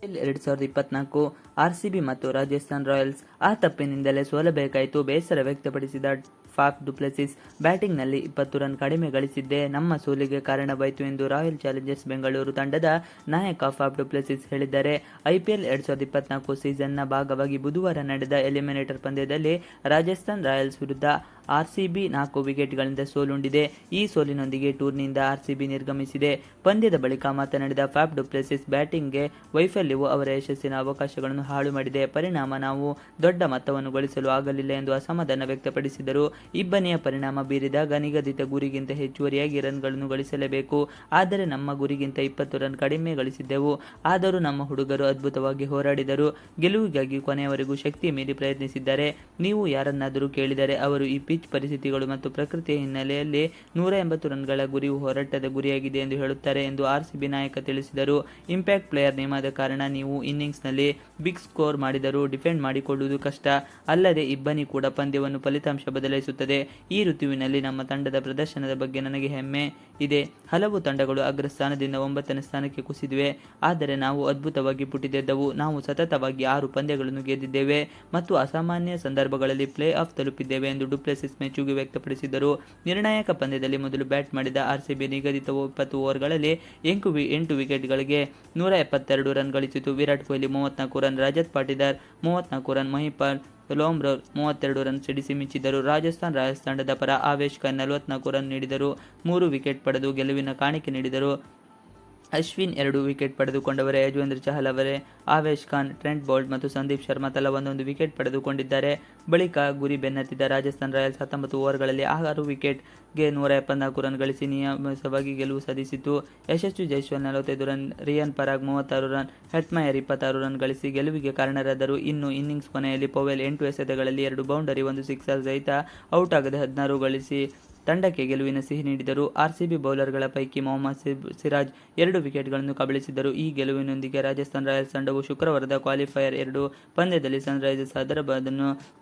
2024 RCB ಮತ್ತು Rajasthan Royals ಆ ತಪ್ಪಿನಿಂದಲೇ ಸೋಲಬೇಕಾಯಿತು. ಬೇಸರ ವ್ಯಕ್ತಪಡಿಸಿದ ಫಾಫ್ ಡು ಪ್ಲೆಸಿಸ್, ಬ್ಯಾಟಿಂಗ್ನಲ್ಲಿ 20 ರನ್ ಕಡಿಮೆ ಗಳಿಸಿದ್ದೇ ನಮ್ಮ ಸೋಲಿಗೆ ಕಾರಣವಾಯಿತು ಎಂದು ರಾಯಲ್ ಚಾಲೆಂಜರ್ಸ್ ಬೆಂಗಳೂರು ತಂಡದ ನಾಯಕ ಫಾಫ್ ಡು ಪ್ಲೆಸಿಸ್ ಹೇಳಿದ್ದಾರೆ. ಐಪಿಎಲ್ 2024 ಸೀಸನ್ನ ಭಾಗವಾಗಿ ಬುಧವಾರ ನಡೆದ ಎಲಿಮಿನೇಟರ್ ಪಂದ್ಯದಲ್ಲಿ ರಾಜಸ್ಥಾನ್ ರಾಯಲ್ಸ್ ವಿರುದ್ಧ ಆರ್ಸಿಬಿ 4 ವಿಕೆಟ್ಗಳಿಂದ ಸೋಲುಂಡಿದೆ. ಈ ಸೋಲಿನೊಂದಿಗೆ ಟೂರ್ನಿಯಿಂದ ಆರ್ಸಿಬಿ ನಿರ್ಗಮಿಸಿದೆ. ಪಂದ್ಯದ ಬಳಿಕ ಮಾತನಾಡಿದ ಫಾಫ್ ಡು ಪ್ಲೆಸಿಸ್, ಬ್ಯಾಟಿಂಗ್ಗೆ ವೈಫಲ್ಯವು ಅವರ ಯಶಸ್ಸಿನ ಅವಕಾಶಗಳನ್ನು ಹಾಳು ಮಾಡಿದೆ. ಪರಿಣಾಮ ನಾವು ದೊಡ್ಡ ಮೊತ್ತವನ್ನು ಗಳಿಸಲು ಆಗಲಿಲ್ಲ ಎಂದು ಅಸಮಾಧಾನ ವ್ಯಕ್ತಪಡಿಸಿದರು. ಇಬ್ಬನಿಯ ಪರಿಣಾಮ ಬೀರಿದಾಗ ನಿಗದಿತ ಗುರಿಗಿಂತ ಹೆಚ್ಚುವರಿಯಾಗಿ ರನ್ಗಳನ್ನು ಗಳಿಸಲೇಬೇಕು. ಆದರೆ ನಮ್ಮ ಗುರಿಗಿಂತ 20 ರನ್ ಕಡಿಮೆ ಗಳಿಸಿದ್ದೆವು. ಆದರೂ ನಮ್ಮ ಹುಡುಗರು ಅದ್ಭುತವಾಗಿ ಹೋರಾಡಿದರು. ಗೆಲುವಿಗಾಗಿ ಕೊನೆಯವರೆಗೂ ಶಕ್ತಿ ಮೀರಿ ಪ್ರಯತ್ನಿಸಿದ್ದಾರೆ. ನೀವು ಯಾರನ್ನಾದರೂ ಕೇಳಿದರೆ ಅವರು ಈ ಪಿಚ್ ಪರಿಸ್ಥಿತಿಗಳು ಮತ್ತು ಪ್ರಕೃತಿಯ ಹಿನ್ನೆಲೆಯಲ್ಲಿ 180 ರನ್ಗಳ ಗುರಿಯು ಹೋರಾಟದ ಗುರಿಯಾಗಿದೆ ಎಂದು ಹೇಳುತ್ತಾರೆ ಎಂದು ಆರ್ಸಿಬಿ ನಾಯಕ ತಿಳಿಸಿದರು. ಇಂಪ್ಯಾಕ್ಟ್ ಪ್ಲೇಯರ್ ನಿಯಮದ ಕಾರಣ ನೀವು ಇನ್ನಿಂಗ್ಸ್ನಲ್ಲಿ ಬಿಗ್ ಸ್ಕೋರ್ ಮಾಡಿದರೂ ಡಿಫೆಂಡ್ ಮಾಡಿಕೊಳ್ಳುವುದು ಕಷ್ಟ. ಅಲ್ಲದೆ ಇಬ್ಬನಿ ಕೂಡ ಪಂದ್ಯವನ್ನು ಫಲಿತಾಂಶ ಬದಲಾಯಿಸುತ್ತದೆ. ಈ ಋತುವಿನಲ್ಲಿ ನಮ್ಮ ತಂಡದ ಪ್ರದರ್ಶನದ ಬಗ್ಗೆ ನನಗೆ ಹೆಮ್ಮೆ ಇದೆ. ಹಲವು ತಂಡಗಳು ಅಗ್ರಸ್ಥಾನದಿಂದ 9ನೇ ಸ್ಥಾನಕ್ಕೆ ಕುಸಿದಿವೆ, ಆದರೆ ನಾವು ಅದ್ಭುತವಾಗಿ ಪುಟಿದೆದ್ದವು. ನಾವು ಸತತವಾಗಿ 6 ಪಂದ್ಯಗಳನ್ನು ಗೆದ್ದಿದ್ದೇವೆ ಮತ್ತು ಅಸಾಮಾನ್ಯ ಸಂದರ್ಭಗಳಲ್ಲಿ ಪ್ಲೇ ಆಫ್ ತಲುಪಿದ್ದೇವೆ ಎಂದು ಡು ಪ್ಲೆಸಿಸ್ ಮೆಚ್ಚುಗೆ ವ್ಯಕ್ತಪಡಿಸಿದರು. ನಿರ್ಣಾಯಕ ಪಂದ್ಯದಲ್ಲಿ ಮೊದಲು ಬ್ಯಾಟ್ ಮಾಡಿದ ಆರ್ಸಿಬಿ ನಿಗದಿತ 20 ಓವರ್ಗಳಲ್ಲಿ 8 ವಿಕೆಟ್ಗಳಿಗೆ 172 ರನ್ ಗಳಿಸಿತು. Virat Kohli 34 run, Rajat Patidar 34 run, Mahipal Lomror 32 run ಸಿಡಿಸಿ ಮಿಂಚಿದರು. ರಾಜಸ್ಥಾನ್ ರಾಯಲ್ಸ್ ತಂಡದ ಪರ ಆವೇಶ್ ಖಾನ್ 44 ರನ್ ನೀಡಿದರು, 3 ವಿಕೆಟ್ ಪಡೆದು ಗೆಲುವಿನ ಕಾಣಿಕೆ ನೀಡಿದರು. ಅಶ್ವಿನ್ 2 ವಿಕೆಟ್ ಪಡೆದುಕೊಂಡವರೇ. ಯಜುವೇಂದ್ರ ಚಹಲ್ ಅವರೇ, ಆವೇಶ್ ಖಾನ್, ಟ್ರೆಂಟ್ ಬೋಲ್ಟ್ ಮತ್ತು ಸಂದೀಪ್ ಶರ್ಮಾ ತಲಾ ಒಂದೊಂದು ವಿಕೆಟ್ ಪಡೆದುಕೊಂಡಿದ್ದಾರೆ. ಬಳಿಕ ಗುರಿ ಬೆನ್ನತ್ತಿದ ರಾಜಸ್ಥಾನ್ ರಾಯಲ್ಸ್ 19 ಓವರ್ಗಳಲ್ಲಿ 6 ವಿಕೆಟ್ಗೆ 174 ರನ್ ಗಳಿಸಿ ನಿಯಮಿತವಾಗಿ ಗೆಲುವು ಸಾಧಿಸಿತು. Yashasvi Jaiswal 45 run, Riyan Parag 36 run, Hetmyer 26 run ಗಳಿಸಿ ಗೆಲುವಿಗೆ ಕಾರಣರಾದರು. ಇನ್ನು ಇನ್ನಿಂಗ್ಸ್ ಕೊನೆಯಲ್ಲಿ ಪೊವೆಲ್ 8 ಎಸೆತಗಳಲ್ಲಿ 2 ಬೌಂಡರಿ, 1 ಸಿಕ್ಸರ್ ಸಹಿತ ಔಟ್ ಆಗದೆ 16 ಗಳಿಸಿ ತಂಡಕ್ಕೆ ಗೆಲುವಿನ ಸಿಹಿ ನೀಡಿದರು. ಆರ್ಸಿಬಿ ಬೌಲರ್ಗಳ ಪೈಕಿ ಮೊಹಮ್ಮದ್ ಸಿರಾಜ್ 2 ವಿಕೆಟ್ಗಳನ್ನು ಕಬಳಿಸಿದರು. ಈ ಗೆಲುವಿನೊಂದಿಗೆ ರಾಜಸ್ಥಾನ್ ರಾಯಲ್ಸ್ ತಂಡವು ಶುಕ್ರವಾರದ ಕ್ವಾಲಿಫೈಯರ್ 2 ಪಂದ್ಯದಲ್ಲಿ ಸನ್ರೈಸರ್ಸ್ ಹೈದರಾಬಾದ್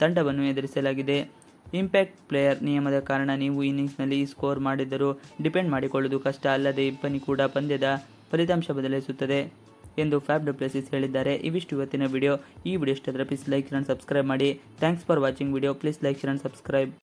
ತಂಡವನ್ನು ಎದುರಿಸಲಿದೆ. ಇಂಪ್ಯಾಕ್ಟ್ ಪ್ಲೇಯರ್ ನಿಯಮದ ಕಾರಣ ನೀವು ಇನ್ನಿಂಗ್ಸ್ನಲ್ಲಿ ಸ್ಕೋರ್ ಮಾಡಿದರೂ ಡಿಫೆಂಡ್ ಮಾಡಿಕೊಳ್ಳುವುದು ಕಷ್ಟ. ಅಲ್ಲದೆ ಇಬ್ಬನಿ ಕೂಡ ಪಂದ್ಯದ ಫಲಿತಾಂಶ ಬದಲಾಯಿಸುತ್ತದೆ ಎಂದು ಫಾಫ್ ಡು ಪ್ಲೆಸಿಸ್ ಹೇಳಿದ್ದಾರೆ. ಇವಿಷ್ಟು ಇವತ್ತಿನ ವಿಡಿಯೋ. ಈ ವಿಡಿಯೋ ಇಷ್ಟ ಆದರೆ please like share and subscribe ಮಾಡಿ. Thanks for watching video. Please like share and subscribe.